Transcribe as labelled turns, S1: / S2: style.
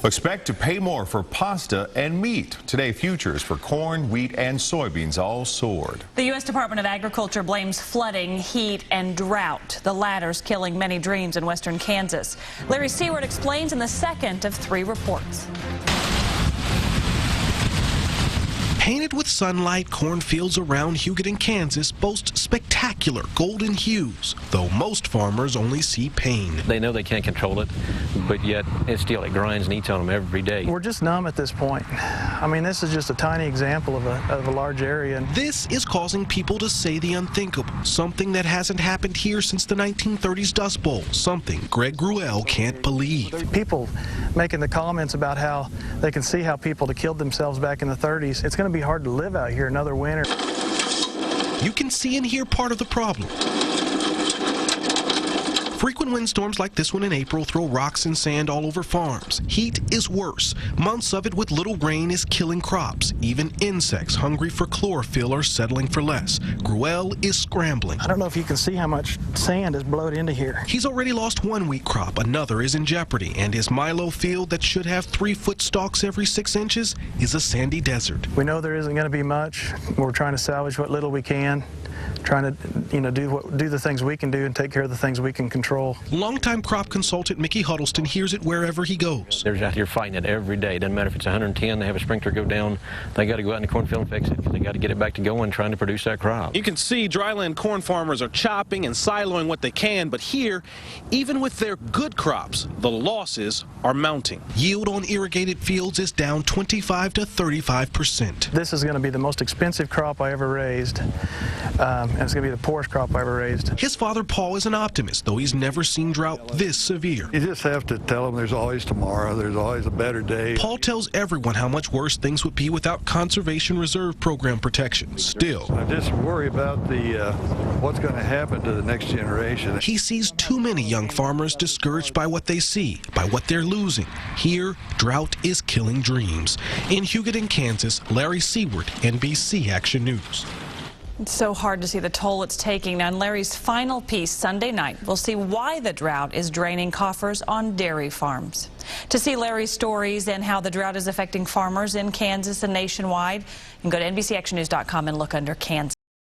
S1: Expect to pay more for pasta and meat. Today, futures for corn, wheat, and soybeans all soared.
S2: The U.S. Department of Agriculture blames flooding, heat, and drought. The latter's killing many dreams in western Kansas. Larry Seward explains in the second of 3 reports.
S3: Painted with sunlight, cornfields around Hugoton, Kansas boast spectacular golden hues, though most farmers only see pain.
S4: They know they can't control it, but yet it grinds and eats on them every day.
S5: We're just numb at this point. I mean, this is just a tiny example of a large area.
S3: This is causing people to say the unthinkable, something that hasn't happened here since the 1930s Dust Bowl, something Greg Gruelle can't believe.
S5: People making the comments about how they can see how people killed themselves back in the 30s. It's going to be hard to live out here another winter.
S3: You can see and hear part of the problem. Frequent windstorms like this one in April throw rocks and sand all over farms. Heat is worse. Months of it with little rain is killing crops. Even insects hungry for chlorophyll are settling for less. Gruelle is scrambling.
S5: I don't know if you can see how much sand is blowed into here.
S3: He's already lost 1 wheat crop. Another is in jeopardy. And his Milo field that should have 3-foot stalks every 6 inches is a sandy desert.
S5: We know there isn't going to be much. We're trying to salvage what little we can. Trying to, do the things we can do and take care of the things we can control.
S3: Longtime crop consultant Mickey Huddleston hears it wherever he goes.
S4: They're out here fighting it every day. Doesn't matter if it's 110, they have a sprinkler go down, they got to go out in the cornfield and fix it. They got to get it back to going, trying to produce that crop.
S6: You can see dryland corn farmers are chopping and siloing what they can, but here, even with their good crops, the losses are mounting.
S3: Yield on irrigated fields is down 25 to 35%.
S5: This is going to be the most expensive crop I ever raised. And it's going to be the poorest crop I ever raised.
S3: His father, Paul, is an optimist, though he's never seen drought this severe.
S7: You just have to tell them there's always tomorrow, there's always a better day.
S3: Paul tells everyone how much worse things would be without Conservation Reserve Program protection. Still,
S7: I just worry about what's going to happen to the next generation.
S3: He sees too many young farmers discouraged by what they see, by what they're losing. Here, drought is killing dreams. In Hugoton, Kansas, Larry Seward, NBC Action News.
S2: It's so hard to see the toll it's taking. Now, in Larry's final piece Sunday night, we'll see why the drought is draining coffers on dairy farms. To see Larry's stories and how the drought is affecting farmers in Kansas and nationwide, you can go to NBCActionNews.com and look under Kansas.